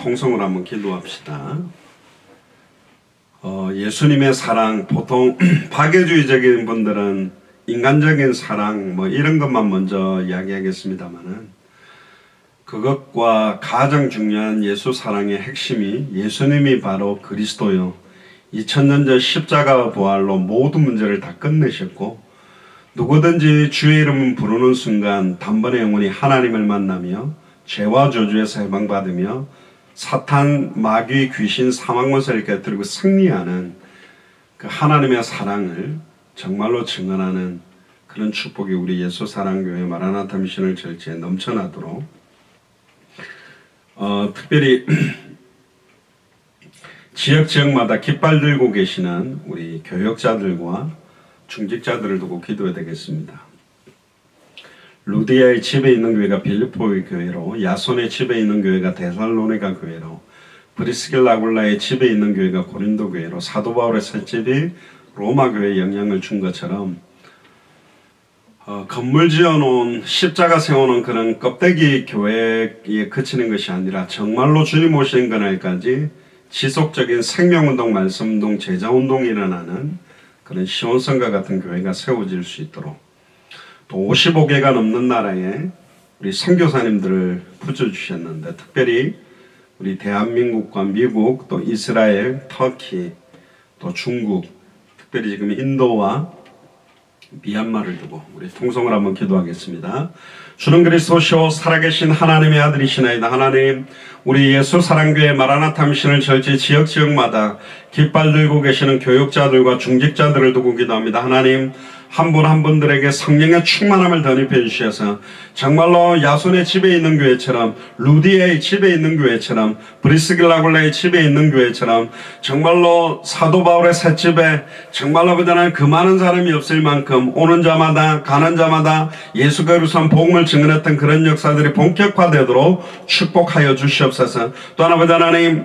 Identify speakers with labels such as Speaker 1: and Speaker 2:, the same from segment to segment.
Speaker 1: 통성으로 한번 기도합시다. 예수님의 사랑, 보통 파괴주의적인 분들은 인간적인 사랑 뭐 이런 것만 먼저 이야기하겠습니다만은, 그것과 가장 중요한 예수 사랑의 핵심이 예수님이 바로 그리스도요, 2000년 전 십자가 부활로 모든 문제를 다 끝내셨고, 누구든지 주의 이름을 부르는 순간 단번에 영원히 하나님을 만나며 죄와 저주에서 해방받으며 사탄, 마귀, 귀신, 사망권세를 깨뜨리고 승리하는 그 하나님의 사랑을 정말로 증언하는 그런 축복이 우리 예수 사랑교회 마라나타 미션을 절제에 넘쳐나도록, 특별히 지역마다 깃발 들고 계시는 우리 교역자들과 중직자들을 두고 기도해야 되겠습니다. 루디아의 집에 있는 교회가 빌립보의 교회로, 야손의 집에 있는 교회가 데살로니가 교회로, 브리스길라 아굴라의 집에 있는 교회가 고린도 교회로, 사도 바울의 셋집이 로마 교회에 영향을 준 것처럼 건물 지어놓은, 십자가 세우는 그런 껍데기 교회에 그치는 것이 아니라 정말로 주님 오시는 그날까지 지속적인 생명운동, 말씀운동, 제자운동이 일어나는 그런 시온성과 같은 교회가 세워질 수 있도록, 또 55개가 넘는 나라에 우리 선교사님들을 붙여주셨는데, 특별히 우리 대한민국과 미국, 또 이스라엘, 터키, 또 중국, 특별히 지금 인도와 미얀마를 두고 우리 통성을 한번 기도하겠습니다. 주는 그리스도시오 살아계신 하나님의 아들이시나이다. 하나님, 우리 예수 사랑교회 마라나타 미션을 절제 지역마다 깃발 들고 계시는 교육자들과 중직자들을 두고 기도합니다. 하나님, 한 분 한 분들에게 성령의 충만함을 덧입혀 주셔서 정말로 야손의 집에 있는 교회처럼, 루디아의 집에 있는 교회처럼, 브리스길라 아굴라의 집에 있는 교회처럼, 정말로 사도 바울의 셋집에 정말로 그다는 그 많은 사람이 없을 만큼 오는 자마다 가는 자마다 예수 그리스도의 복음을 증언했던 그런 역사들이 본격화되도록 축복하여 주시옵소서. 또 하나 하나님,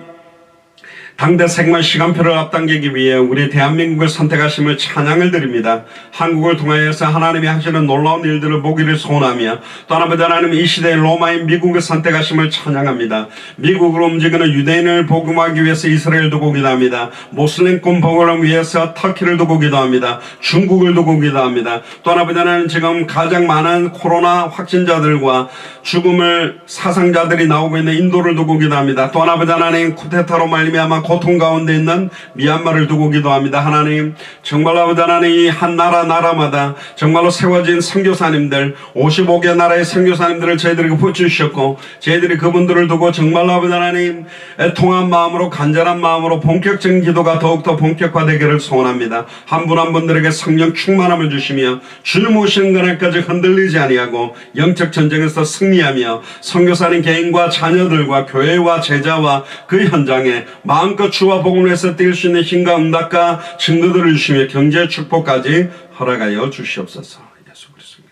Speaker 1: 당대 생활 시간표를 앞당기기 위해 우리 대한민국을 선택하심을 찬양을 드립니다. 한국을 통하여서 하나님이 하시는 놀라운 일들을 보기를 소원하며, 또 하나님 이 시대의 로마인 미국을 선택하심을 찬양합니다. 미국으로 움직이는 유대인을 복음하기 위해서 이스라엘 두고 기도합니다. 모슬림권 복음을 위해서 터키를 두고 기도합니다. 중국을 두고 기도합니다. 또 하나님 지금 가장 많은 코로나 확진자들과 죽음을 사상자들이 나오고 있는 인도를 두고 기도합니다. 또 하나님 쿠데타로 말미암아 고통 가운데 있는 미얀마를 두고 기도합니다. 하나님, 정말로 하나님 이 한 나라마다 정말로 세워진 선교사님들, 55개 나라의 선교사님들을 저희들에게 붙여주셨고, 저희들이 그분들을 두고 정말로 하나님 애통한 마음으로, 간절한 마음으로 본격적인 기도가 더욱더 본격화되기를 소원합니다. 한 분 한 분들에게 성령 충만함을 주시며 주님 오시는 그날까지 흔들리지 아니하고 영적 전쟁에서 승리하며 선교사님 개인과 자녀들과 교회와 제자와 그 현장에 마음껏 주와 복음을 위해서 뛸 수 있는 힘과 응답과 증거들을 주시며 경제 축복까지 허락하여 주시옵소서. 예수 그리스도의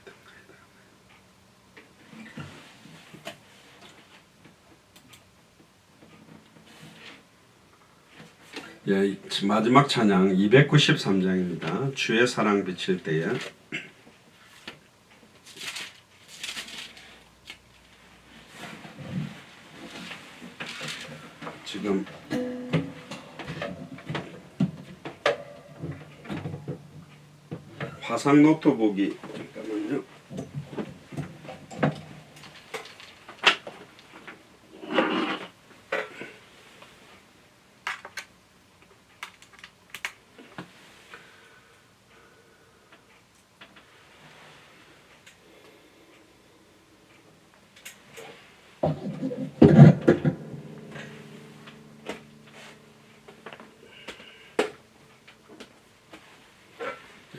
Speaker 1: 이름으로. 예, 마지막 찬양 293장입니다. 주의 사랑 비칠 때에. 지금 화상 노트북이, 잠깐만요.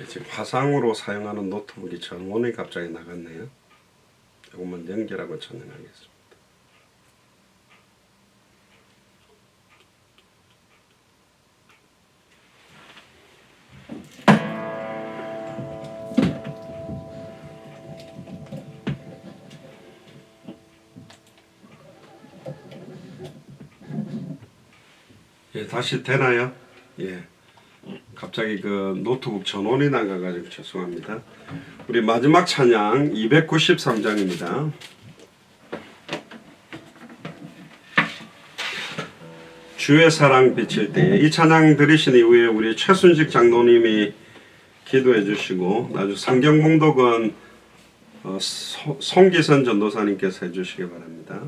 Speaker 1: 지금 화상으로 사용하는 노트북이 전원이 갑자기 나갔네요. 이것만 연결하고 전환하겠습니다. 예, 다시 되나요? 예. 갑자기 그 노트북 전원이 나가가지고 죄송합니다. 우리 마지막 찬양 293장입니다. 주의 사랑 비칠 때. 이 찬양 들으신 이후에 우리 최순식 장로님이 기도해 주시고 나중 성경 봉독은 송기선 전도사님께서 해주시기 바랍니다.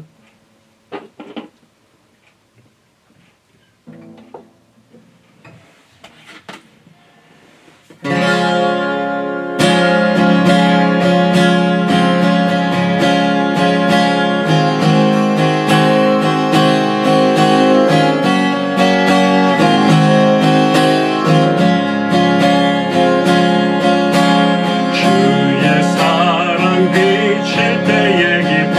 Speaker 2: 주의 사랑 비칠 때의 기쁨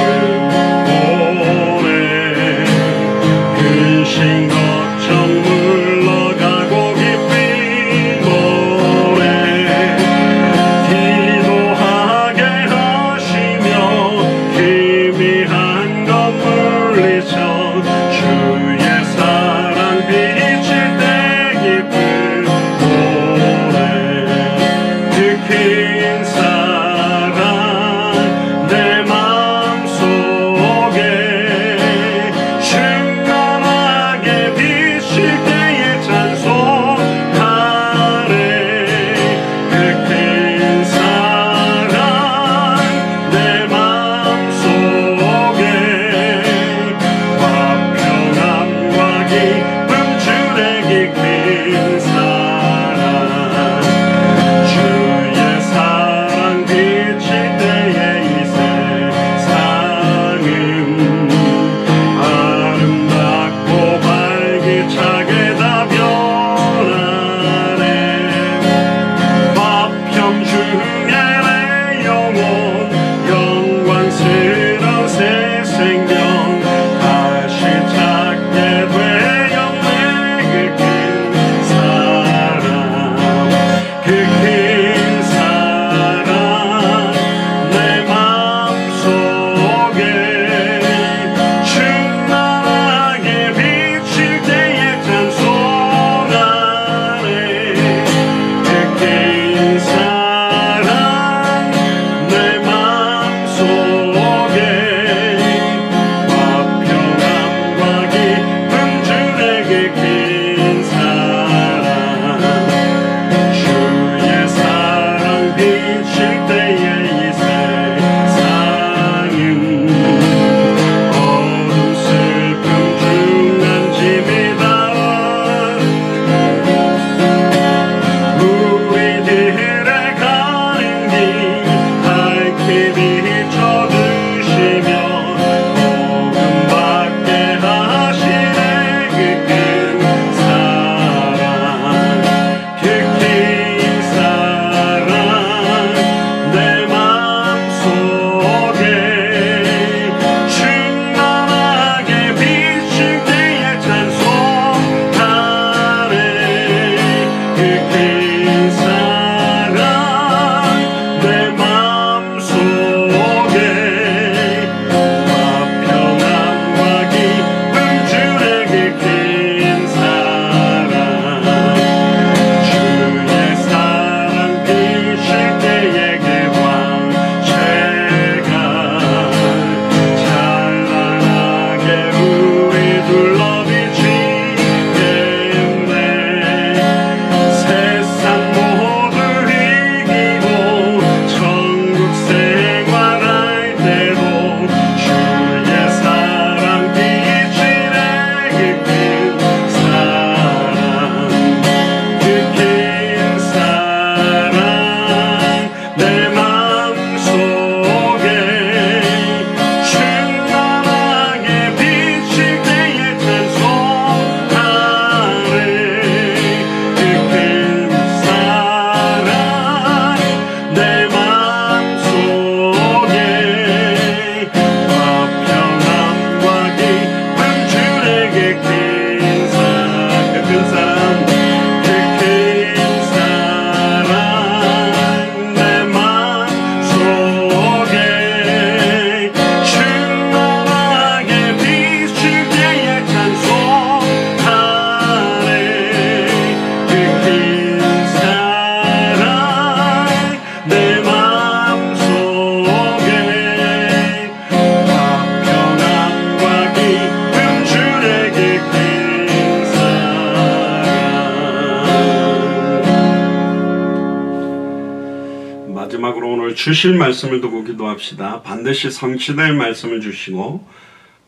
Speaker 1: 오늘 주실 말씀을 두고 기도합시다. 반드시 성취될 말씀을 주시고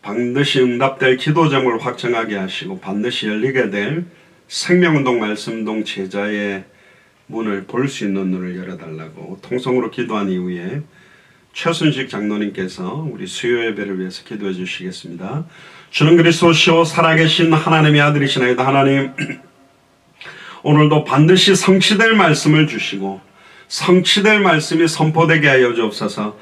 Speaker 1: 반드시 응답될 기도 제목을 확정하게 하시고 반드시 열리게 될 생명운동 말씀운동 제자의 문을 볼 수 있는 눈을 열어달라고 통성으로 기도한 이후에 최순식 장로님께서 우리 수요 예배를 위해서 기도해 주시겠습니다. 주는 그리스도시요 살아계신 하나님의 아들이시나이다. 하나님, 오늘도 반드시 성취될 말씀을 주시고 성취될 말씀이 선포되게 하여 주옵소서.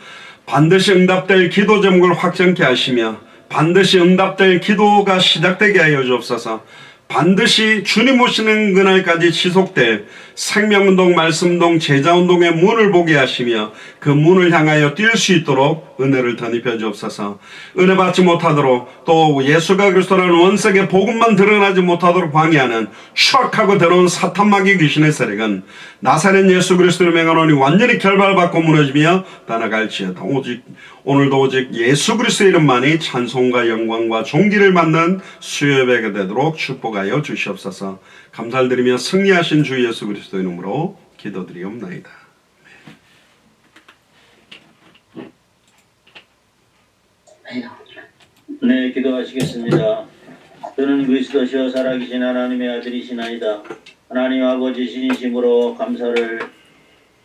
Speaker 1: 반드시 응답될 기도 제목을 확정케 하시며 반드시 응답될 기도가 시작되게 하여 주옵소서. 반드시 주님 오시는 그날까지 지속될 생명운동, 말씀운동, 제자운동의 문을 보게 하시며 그 문을 향하여 뛸 수 있도록 은혜를 덧입혀 주옵소서. 은혜 받지 못하도록 또 예수가 그리스도라는 원색의 복음만 드러나지 못하도록 방해하는 추악하고 더러운 사탄마귀 귀신의 세력은 나사렛 예수 그리스도를 명하노니 완전히 결발받고 무너지며 떠나갈지어다. 오늘도 오직 예수 그리스도의 이름만이 찬송과 영광과 존귀를 받는 수요예배가 되도록 축복하여 주시옵소서. 감사를 드리며 승리하신 주 예수 그리스도의 이름으로 기도드리옵나이다.
Speaker 2: 네, 기도하시겠습니다. 저는 그리스도시요 살아계신 하나님의 아들이시나이다. 하나님 아버지 신이심으로 감사를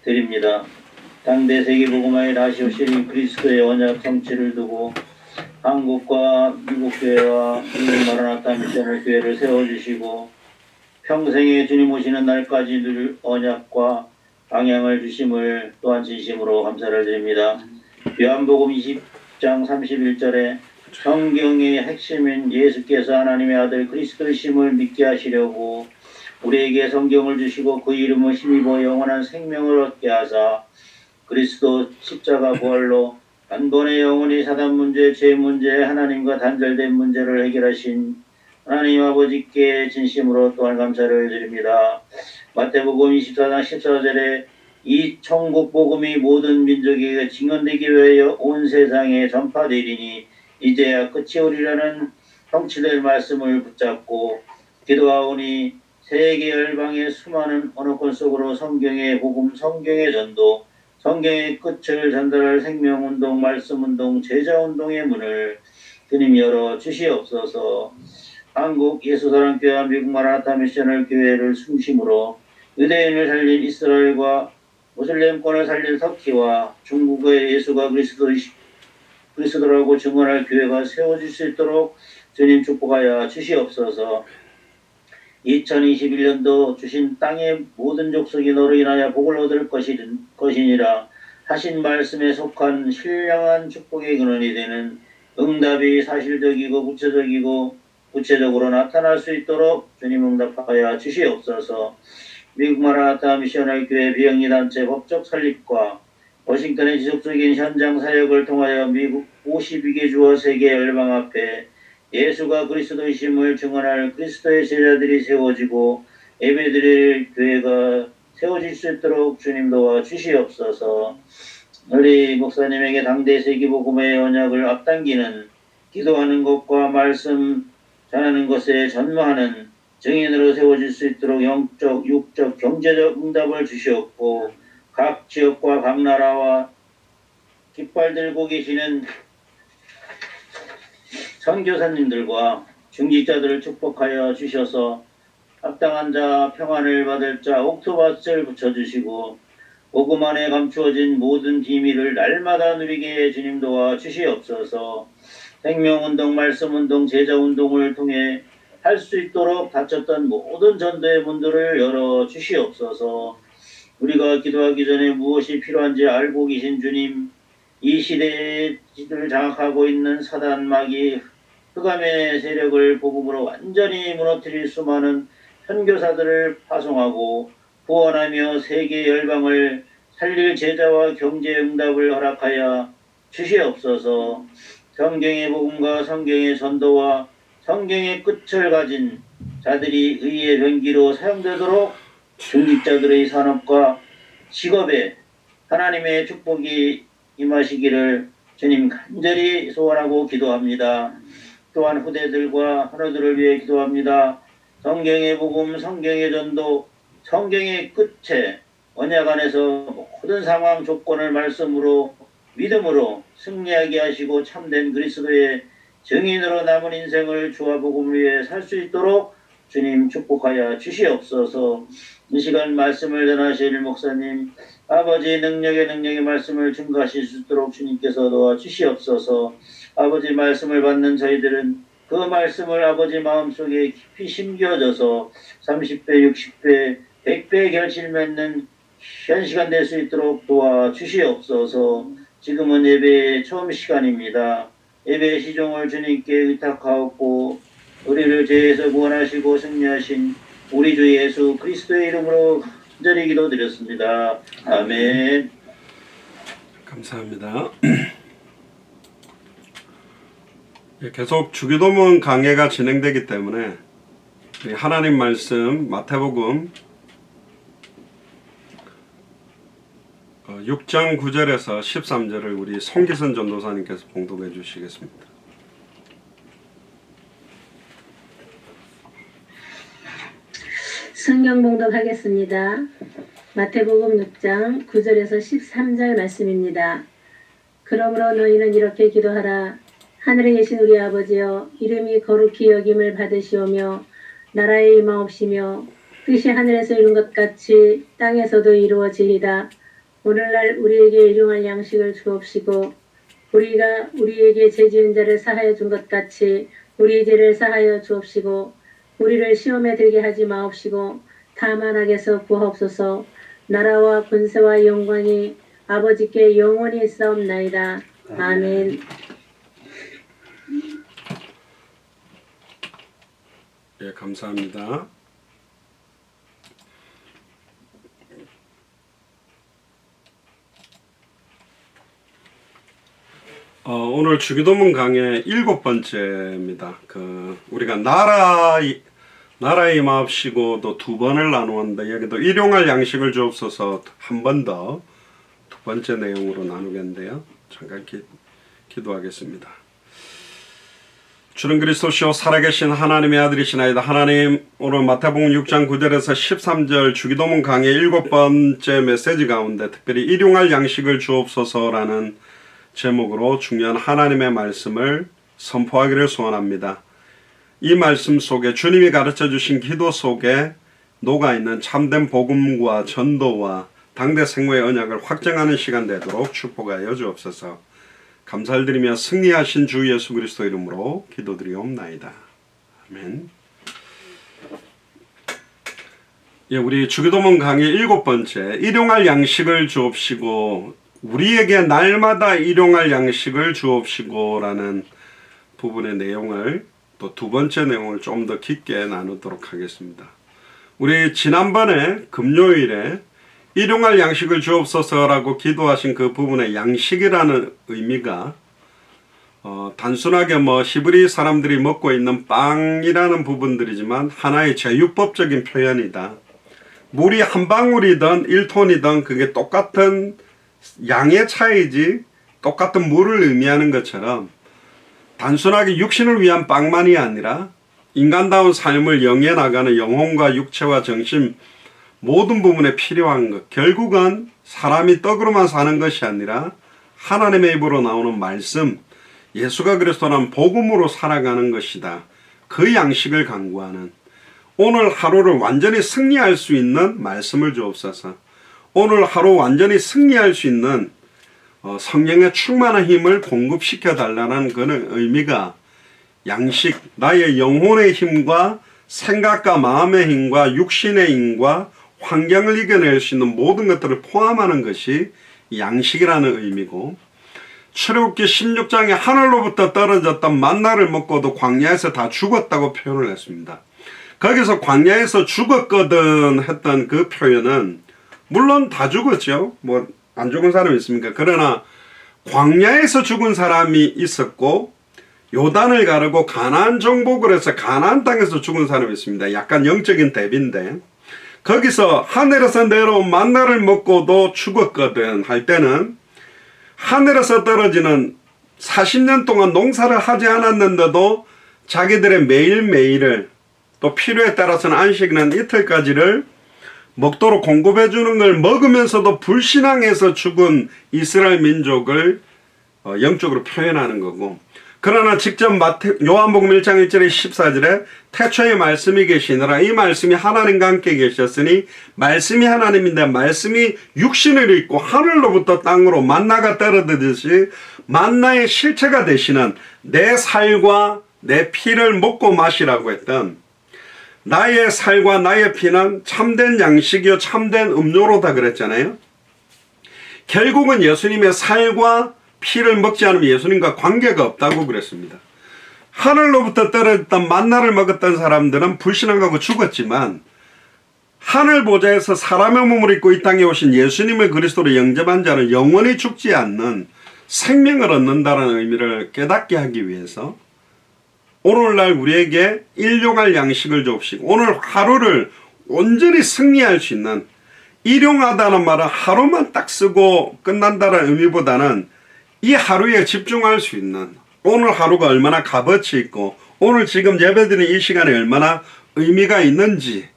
Speaker 2: 드립니다. 당대 세계복음화에 다시 오실 그리스도의 언약 성취를 두고 한국과 미국 교회와 미국 마라나타 미셔널 교회를 세워주시고 평생에 주님 오시는 날까지 늘 언약과 방향을 주심을 또한 진심으로 감사를 드립니다. 요한복음 20장 31절에 성경의 핵심인 예수께서 하나님의 아들 그리스도이심을 믿게 하시려고 우리에게 성경을 주시고 그 이름을 힘입어 영원한 생명을 얻게 하사 그리스도 십자가 부활로 단번에 영원히 사단 문제, 죄 문제, 하나님과 단절된 문제를 해결하신 하나님 아버지께 진심으로 또한 감사를 드립니다. 마태복음 24장 14절에 이 천국 복음이 모든 민족에게 증언되기 위하여 온 세상에 전파되리니 이제야 끝이 오리라는 성취될 말씀을 붙잡고 기도하오니 세계 열방의 수많은 언어권 속으로 성경의 복음, 성경의 전도, 성경의 끝을 전달할 생명운동, 말씀운동, 제자운동의 문을 주님 열어 주시옵소서. 한국 예수사랑교회와 미국 마라나타 미셔널 교회를 중심으로 유대인을 살린 이스라엘과 무슬림권을 살린 터키와 중국의 예수가 그리스도라고 증언할 교회가 세워질 수 있도록 주님 축복하여 주시옵소서. 2021년도 주신 땅의 모든 족속이 너로 인하여 복을 얻을 것이니라 하신 말씀에 속한 신령한 축복의 근원이 되는 응답이 사실적이고 구체적으로 나타날 수 있도록 주님 응답하여 주시옵소서. 미국 마라나타 미셔널 교회 비영리단체 법적 설립과 워싱턴의 지속적인 현장 사역을 통하여 미국 52개 주와 세계 열방 앞에 예수가 그리스도이심을 증언할 그리스도의 제자들이 세워지고 예배드릴 교회가 세워질 수 있도록 주님 도와 주시옵소서. 우리 목사님에게 당대 세계복음의 언약을 앞당기는 기도하는 것과 말씀 전하는 것에 전무하는 증인으로 세워질 수 있도록 영적, 육적, 경제적 응답을 주시옵고 각 지역과 각 나라와 깃발 들고 계시는 선교사님들과 중직자들을 축복하여 주셔서 합당한 자, 평안을 받을 자, 옥토밭을 붙여주시고 복음 안에 감추어진 모든 비밀을 날마다 누리게 주님 도와 주시옵소서. 생명운동, 말씀운동, 제자운동을 통해 할 수 있도록 닫혔던 모든 전도의 문들을 열어 주시옵소서. 우리가 기도하기 전에 무엇이 필요한지 알고 계신 주님, 이 시대의 지도를 장악하고 있는 사단 마귀 흑암의 세력을 복음으로 완전히 무너뜨릴 수많은 선교사들을 파송하고 구원하며 세계 열방을 살릴 제자와 경제 응답을 허락하여 주시옵소서. 성경의 복음과 성경의 전도와 성경의 끝을 가진 자들이 의의 병기로 사용되도록 중직자들의 산업과 직업에 하나님의 축복이 임하시기를 주님 간절히 소원하고 기도합니다. 또한 후대들과 하나들을 위해 기도합니다. 성경의 복음, 성경의 전도, 성경의 끝에 언약 안에서 모든 상황 조건을 말씀으로 믿음으로 승리하게 하시고 참된 그리스도의 증인으로 남은 인생을 주와 복음을 위해 살 수 있도록 주님 축복하여 주시옵소서. 이 시간 말씀을 전하실 목사님 아버지 능력의 말씀을 증거하실 수 있도록 주님께서 도와주시옵소서. 아버지 말씀을 받는 저희들은 그 말씀을 아버지 마음속에 깊이 심겨져서 30배, 60배, 100배 결실 맺는 현 시간 될 수 있도록 도와주시옵소서. 지금은 예배의 처음 시간입니다. 예배의 시종을 주님께 의탁하옵고 우리를 죄에서 구원하시고 승리하신 우리 주 예수 그리스도의 이름으로 간절히 기도드렸습니다. 아멘.
Speaker 1: 감사합니다. 계속 주기도문 강해가 진행되기 때문에 하나님 말씀 마태복음 6장 9절에서 13절을 우리 송기선 전도사님께서 봉독해 주시겠습니다.
Speaker 3: 성경 봉독하겠습니다. 마태복음 6장 9절에서 13절 말씀입니다. 그러므로 너희는 이렇게 기도하라. 하늘에 계신 우리 아버지여, 이름이 거룩히 여김을 받으시오며 나라의 임하옵시며 뜻이 하늘에서 이룬 것 같이 땅에서도 이루어지리다. 오늘날 우리에게 일용할 양식을 주옵시고 우리가 우리에게 죄 지은 자를 사하여 준 것 같이 우리 죄를 사하여 주옵시고 우리를 시험에 들게 하지 마옵시고 다만 악에서 구하옵소서. 나라와 권세와 영광이 아버지께 영원히 있사옵나이다. 아멘.
Speaker 1: 예, 감사합니다. 오늘 주기도문 강의 7번째입니다. 우리가 나라의 임하옵시고 또 두 번을 나누었는데 여기도 일용할 양식을 주옵소서 한 번 더 두 번째 내용으로 나누겠는데요. 잠깐 기도하겠습니다. 주는 그리스도시요 살아계신 하나님의 아들이시나이다. 하나님, 오늘 마태복음 6장 9절에서 13절 주기도문 강의 7번째 메시지 가운데 특별히 일용할 양식을 주옵소서라는 제목으로 중요한 하나님의 말씀을 선포하기를 소원합니다. 이 말씀 속에 주님이 가르쳐 주신 기도 속에 녹아있는 참된 복음과 전도와 당대 생애의 언약을 확정하는 시간 되도록 축복하여 주옵소서. 감사를 드리며 승리하신 주 예수 그리스도 이름으로 기도드리옵나이다. 아멘. 예, 우리 주기도문 강의 7번째 일용할 양식을 주옵시고 우리에게 날마다 일용할 양식을 주옵시고 라는 부분의 내용을 또 두 번째 내용을 좀 더 깊게 나누도록 하겠습니다. 우리 지난번에 금요일에 일용할 양식을 주옵소서라고 기도하신 그 부분의 양식이라는 의미가 단순하게 히브리 사람들이 먹고 있는 빵이라는 부분들이지만 하나의 제육법적인 표현이다. 물이 한 방울이든 1톤이든 그게 똑같은 양의 차이지 똑같은 물을 의미하는 것처럼 단순하게 육신을 위한 빵만이 아니라 인간다운 삶을 영위해 나가는 영혼과 육체와 정신 모든 부분에 필요한 것, 결국은 사람이 떡으로만 사는 것이 아니라 하나님의 입으로 나오는 말씀, 예수가 그리스도는 복음으로 살아가는 것이다. 그 양식을 강구하는 오늘 하루를 완전히 승리할 수 있는 말씀을 주옵소서. 오늘 하루 완전히 승리할 수 있는 성령의 충만한 힘을 공급시켜 달라는 그런 의미가 양식, 나의 영혼의 힘과 생각과 마음의 힘과 육신의 힘과 환경을 이겨낼 수 있는 모든 것들을 포함하는 것이 양식이라는 의미고, 출애굽기 16장에 하늘로부터 떨어졌던 만나를 먹고도 광야에서 다 죽었다고 표현을 했습니다. 거기서 광야에서 죽었거든 했던 그 표현은 물론 다 죽었죠. 안 죽은 사람이 있습니까? 그러나 광야에서 죽은 사람이 있었고 요단을 가르고 가나안 정복을 해서 가나안 땅에서 죽은 사람이 있습니다. 약간 영적인 대비인데 거기서 하늘에서 내려온 만나를 먹고도 죽었거든 할 때는 하늘에서 떨어지는 40년 동안 농사를 하지 않았는데도 자기들의 매일매일을 또 필요에 따라서는 안식일은 이틀까지를 먹도록 공급해 주는 걸 먹으면서도 불신앙해서 죽은 이스라엘 민족을 영적으로 표현하는 거고, 그러나 직접 요한복음 1장 1절에 14절에 태초에 말씀이 계시느라 이 말씀이 하나님과 함께 계셨으니 말씀이 하나님인데 말씀이 육신을 입고 하늘로부터 땅으로 만나가 떨어지듯이 만나의 실체가 되시는 내 살과 내 피를 먹고 마시라고 했던, 나의 살과 나의 피는 참된 양식이요 참된 음료로다 그랬잖아요. 결국은 예수님의 살과 피를 먹지 않으면 예수님과 관계가 없다고 그랬습니다. 하늘로부터 떨어졌던 만나를 먹었던 사람들은 불신앙하고 죽었지만, 하늘 보좌에서 사람의 몸을 입고 이 땅에 오신 예수님을 그리스도로 영접한 자는 영원히 죽지 않는 생명을 얻는다는 의미를 깨닫게 하기 위해서 오늘날 우리에게 일용할 양식을 줍시고, 오늘 하루를 온전히 승리할 수 있는, 일용하다는 말은 하루만 딱 쓰고 끝난다는 의미보다는 이 하루에 집중할 수 있는, 오늘 하루가 얼마나 값어치 있고 오늘 지금 예배드리는 이 시간이 얼마나 의미가 있는지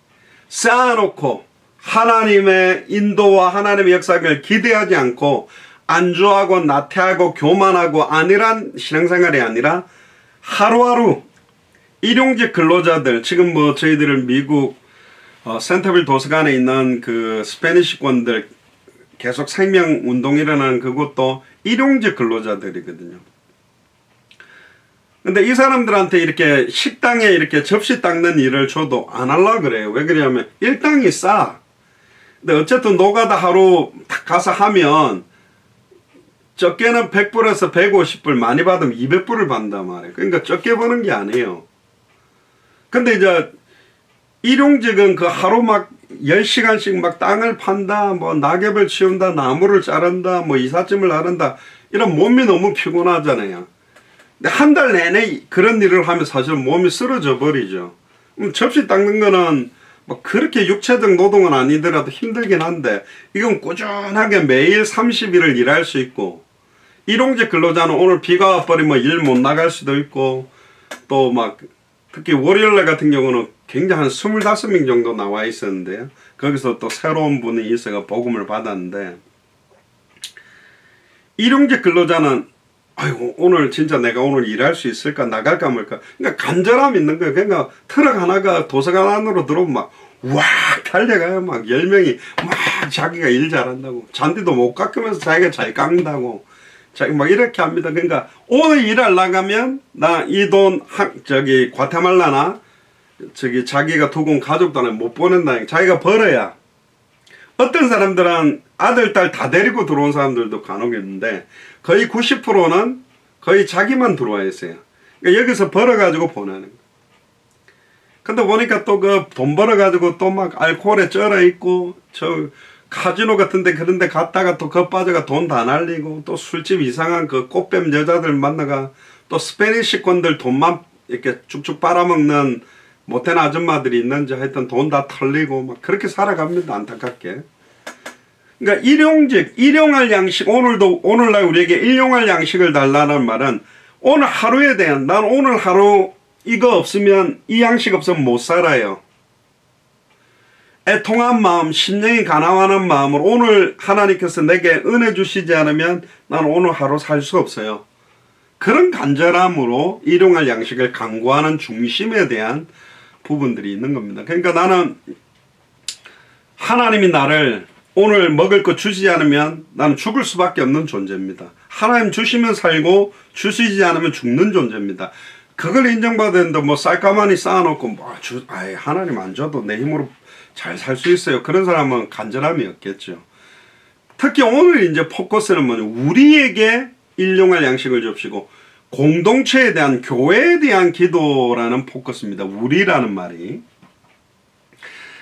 Speaker 1: 쌓아놓고 하나님의 인도와 하나님의 역사를 기대하지 않고 안주하고 나태하고 교만하고 안일한 신앙생활이 아니라 하루하루 일용직 근로자들, 지금 뭐 저희들은 미국 센터빌 도서관에 있는 그 스페니시권들 계속 생명운동 일어나는 그것도 일용직 근로자들이거든요. 근데 이 사람들한테 이렇게 식당에 이렇게 접시 닦는 일을 줘도 안 하려고 그래요. 왜 그러냐면 일당이 싸. 근데 어쨌든 노가다 하루 딱 가서 하면 적게는 100불에서 150불, 많이 받으면 200불을 받는단 말이에요. 그러니까 적게 버는 게 아니에요. 근데 이제 일용직은 그 하루 막 10시간씩 막 땅을 판다, 뭐 낙엽을 치운다, 나무를 자른다, 뭐 이삿짐을 나른다, 이런 몸이 너무 피곤하잖아요. 근데 한 달 내내 그런 일을 하면 사실 몸이 쓰러져 버리죠. 접시 닦는 거는 뭐 그렇게 육체적 노동은 아니더라도 힘들긴 한데, 이건 꾸준하게 매일 30일을 일할 수 있고, 일용직 근로자는 오늘 비가 와버리면 일 못 나갈 수도 있고, 또 막 특히 월요일날 같은 경우는 굉장히 한 25명 정도 나와 있었는데요. 거기서 또 새로운 분이 있어가 복음을 받았는데, 일용직 근로자는 아이고 오늘 진짜 내가 오늘 일할 수 있을까, 나갈까 말까, 그러니까 간절함이 있는 거예요. 그러니까 트럭 하나가 도서관 안으로 들어오면 막 와 달려가요. 막 10명이 막 자기가 일 잘한다고, 잔디도 못 깎으면서 자기가 잘 깎는다고, 자기 막 이렇게 합니다. 그러니까 오늘 일을 나가면 나 이 돈 저기 과테말라나 저기 자기가 두고 온 가족들은 못 보낸다. 자기가 벌어야. 어떤 사람들은 아들, 딸 다 데리고 들어온 사람들도 간혹 있는데 거의 90%는 거의 자기만 들어와 있어요. 그러니까 여기서 벌어가지고 보내는 거예요. 근데 보니까 또 그 돈 벌어가지고 또 막 알코올에 쩔어 있고, 저 카지노 같은데 그런 데 갔다가 또 거 빠져가 돈 다 날리고, 또 술집 이상한 그 꽃뱀 여자들 만나가 또 스페니시권들 돈만 이렇게 쭉쭉 빨아먹는 못된 아줌마들이 있는지 하여튼 돈 다 털리고 막 그렇게 살아갑니다. 안타깝게. 그러니까 일용직, 일용할 양식, 오늘날 우리에게 일용할 양식을 달라는 말은 오늘 하루에 대한, 난 오늘 하루 이거 없으면, 이 양식 없으면 못 살아요. 애통한 마음, 심령이 가난한 마음으로 오늘 하나님께서 내게 은혜 주시지 않으면 난 오늘 하루 살 수 없어요. 그런 간절함으로 일용할 양식을 강구하는 중심에 대한 부분들이 있는 겁니다. 그러니까 나는 하나님이 나를 오늘 먹을 거 주시지 않으면 나는 죽을 수밖에 없는 존재입니다. 하나님 주시면 살고 주시지 않으면 죽는 존재입니다. 그걸 인정받았는데 뭐 쌀가마니 쌓아놓고 뭐 하나님 안 줘도 내 힘으로 잘 살 수 있어요. 그런 사람은 간절함이 없겠죠. 특히 오늘 이제 포커스는 뭐냐, 우리에게 일용할 양식을 줍시고 공동체에 대한, 교회에 대한 기도라는 포커스입니다. 우리라는 말이.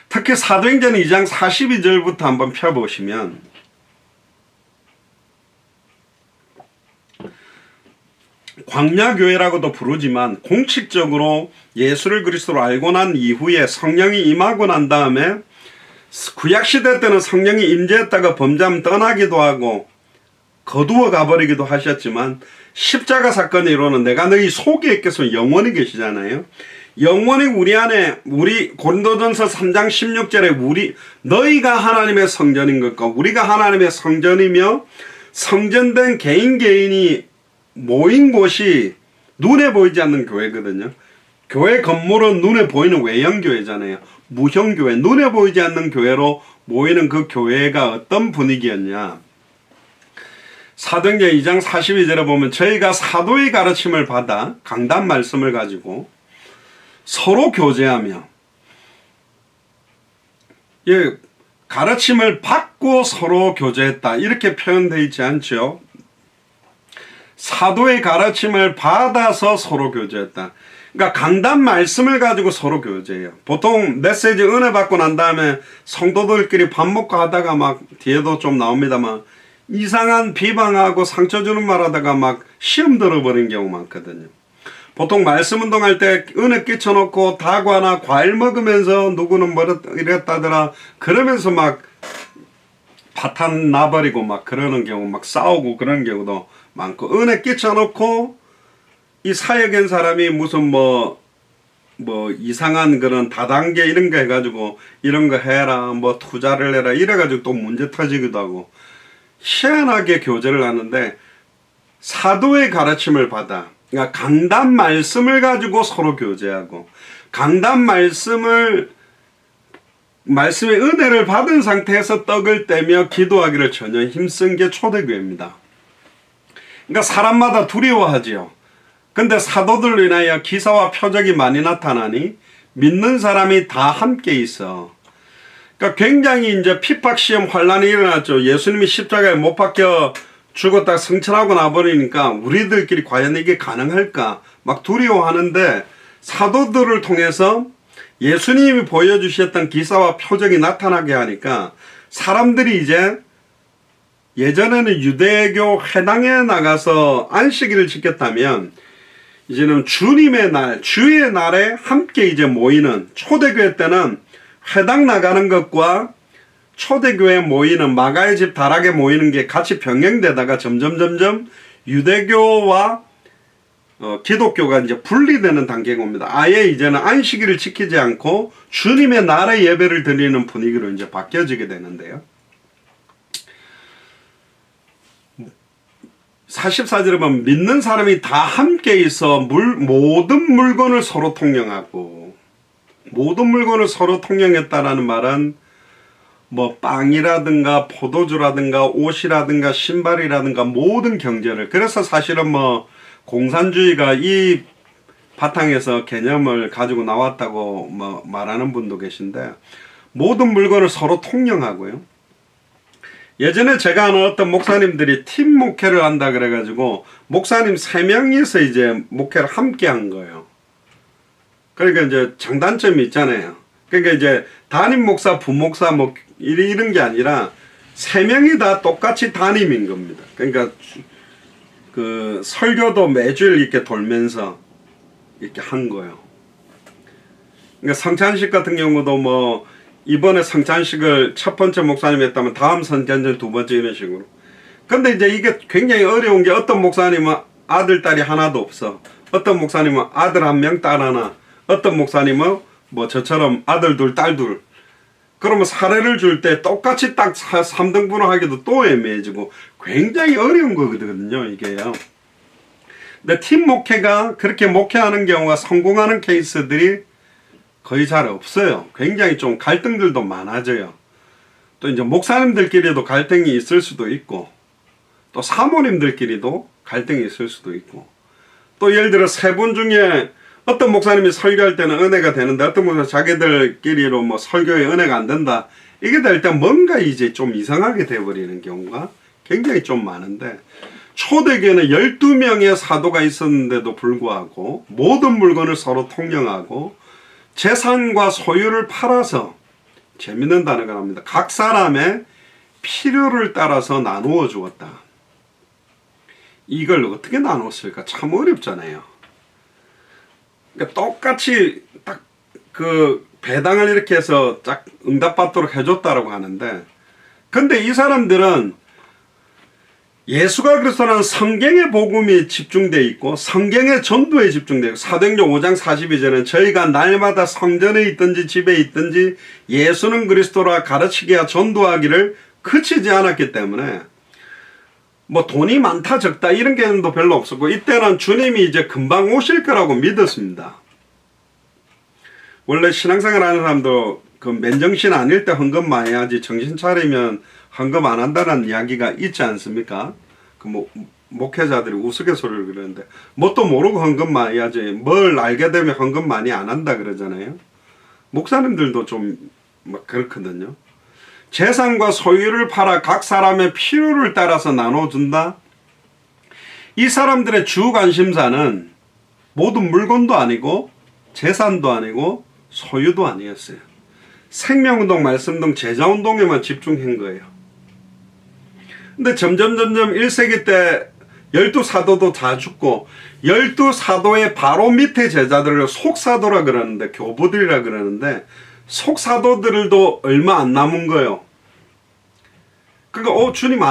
Speaker 1: 특히 사도행전 2장 42절부터 한번 펴보시면 광야교회라고도 부르지만 공식적으로 예수를 그리스도로 알고 난 이후에 성령이 임하고 난 다음에, 구약시대 때는 성령이 임재했다가 범죄하면 떠나기도 하고 거두어 가버리기도 하셨지만, 십자가 사건의 이론은 내가 너희 속에 있겠으면 영원히 계시잖아요. 영원히 우리 안에 우리 고린도전서 3장 16절에 너희가 하나님의 성전인 것과 우리가 하나님의 성전이며 성전된 개인이 모인 곳이 눈에 보이지 않는 교회거든요. 교회 건물은 눈에 보이는 외형교회잖아요. 무형교회, 눈에 보이지 않는 교회로 모이는 그 교회가 어떤 분위기였냐. 사도행전 2장 42절에 보면 저희가 사도의 가르침을 받아 강단 말씀을 가지고 서로 교제하며, 예, 가르침을 받고 서로 교제했다 이렇게 표현되어 있지 않죠. 사도의 가르침을 받아서 서로 교제했다. 그러니까 강단 말씀을 가지고 서로 교제해요. 보통 메시지 은혜 받고 난 다음에 성도들끼리 밥 먹고 하다가 막 뒤에도 좀 나옵니다만 이상한 비방하고 상처 주는 말 하다가 막 시험 들어버린 경우 많거든요. 보통 말씀 운동할 때 은혜 끼쳐놓고 다과나 과일 먹으면서 누구는 뭐 이랬다더라 그러면서 막 파탄 나버리고 막 그러는 경우, 막 싸우고 그런 경우도 많고, 은혜 끼쳐놓고 이 사역인 사람이 무슨 뭐 이상한 그런 다단계 이런 거 해가지고 이런 거 해라, 뭐 투자를 해라 이래가지고 또 문제 터지기도 하고, 희한하게 교제를 하는데 사도의 가르침을 받아, 그러니까 강단 말씀을 가지고 서로 교제하고, 강단 말씀의 은혜를 받은 상태에서 떡을 떼며 기도하기를 전혀 힘쓴 게 초대교회입니다. 그러니까 사람마다 두려워하지요. 근데 사도들로 인하여 기사와 표적이 많이 나타나니 믿는 사람이 다 함께 있어. 그러니까 굉장히 이제 핍박시험 환란이 일어났죠. 예수님이 십자가에 못 박혀 죽었다 승천하고 나버리니까 우리들끼리 과연 이게 가능할까 막 두려워하는데, 사도들을 통해서 예수님이 보여주셨던 기사와 표적이 나타나게 하니까 사람들이 이제, 예전에는 유대교 회당에 나가서 안식일을 지켰다면 이제는 주님의 날, 주의 날에 함께 이제 모이는, 초대교회 때는 회당 나가는 것과 초대교회 모이는, 마가의 집 다락에 모이는 게 같이 병행되다가 점점 유대교와 기독교가 이제 분리되는 단계가 옵니다. 아예 이제는 안식일을 지키지 않고 주님의 날에 예배를 드리는 분위기로 이제 바뀌어지게 되는데요. 44절에 보면 믿는 사람이 다 함께 있어 모든 물건을 서로 통용하고, 모든 물건을 서로 통용했다라는 말은 뭐 빵이라든가 포도주라든가 옷이라든가 신발이라든가 모든 경제를, 그래서 사실은 뭐 공산주의가 이 바탕에서 개념을 가지고 나왔다고 뭐 말하는 분도 계신데, 모든 물건을 서로 통용하고요. 예전에 제가 아는 어떤 목사님들이 팀 목회를 한다 그래가지고 목사님 3명이서 이제 목회를 함께 한 거예요. 그러니까 이제 장단점이 있잖아요. 그러니까 이제 담임 목사, 부목사 뭐 이런 게 아니라 3명이 다 똑같이 담임인 겁니다. 그러니까 그 설교도 매주일 이렇게 돌면서 이렇게 한 거예요. 그러니까 성찬식 같은 경우도 뭐 이번에 성찬식을 첫 번째 목사님이 했다면 다음 성찬식 두 번째 이런 식으로. 근데 이제 이게 굉장히 어려운 게, 어떤 목사님은 아들, 딸이 하나도 없어. 어떤 목사님은 아들 1명, 딸 하나. 어떤 목사님은 뭐 저처럼 아들 둘, 딸 둘. 그러면 사례를 줄 때 똑같이 딱 3등분을 하기도 또 애매해지고 굉장히 어려운 거거든요, 이게요. 근데 팀 목회가 그렇게 목회하는 경우가 성공하는 케이스들이 거의 잘 없어요. 굉장히 좀 갈등들도 많아져요. 또 이제 목사님들끼리도 갈등이 있을 수도 있고, 또 사모님들끼리도 갈등이 있을 수도 있고, 또 예를 들어 3분 중에 어떤 목사님이 설교할 때는 은혜가 되는데 어떤 목사님은 자기들끼리로 뭐 설교에 은혜가 안 된다, 이게 될 때 뭔가 이제 좀 이상하게 돼버리는 경우가 굉장히 좀 많은데, 초대교회는 12명의 사도가 있었는데도 불구하고 모든 물건을 서로 통용하고 재산과 소유를 팔아서, 재밌는 단어가 나옵니다. 각 사람의 필요를 따라서 나누어 주었다. 이걸 어떻게 나눴을까? 참 어렵잖아요. 그러니까 똑같이 딱 그 배당을 이렇게 해서 딱 응답받도록 해줬다라고 하는데, 근데 이 사람들은 예수가 그리스도는 성경의 복음이 집중되어 있고 성경의 전도에 집중되어 있고 사도행전 5장 42절은 저희가 날마다 성전에 있든지 집에 있든지 예수는 그리스도라 가르치기와 전도하기를 그치지 않았기 때문에 뭐 돈이 많다 적다 이런 개념도 별로 없었고 이때는 주님이 이제 금방 오실 거라고 믿었습니다. 원래 신앙생활 하는 사람도 그 맨정신 아닐 때 헌금 많이 하지 정신 차리면 헌금 안 한다는 이야기가 있지 않습니까? 그 목회자들이 우스갯소리를 그러는데 뭣도 모르고 헌금 많이 하지 뭘 알게 되면 헌금 많이 안 한다 그러잖아요. 목사님들도 좀 막 그렇거든요. 재산과 소유를 팔아 각 사람의 필요를 따라서 나눠준다. 이 사람들의 주 관심사는 모든 물건도 아니고 재산도 아니고 소유도 아니었어요. 생명운동, 말씀운동, 제자운동에만 집중한 거예요. 근데 점점 1세기 때 12사도도 다 죽고 12사도의 바로 밑에 제자들을 속사도라 그러는데 교부들이라 그러는데 속사도들도 얼마 안 남은 거예요. 그러니까 주님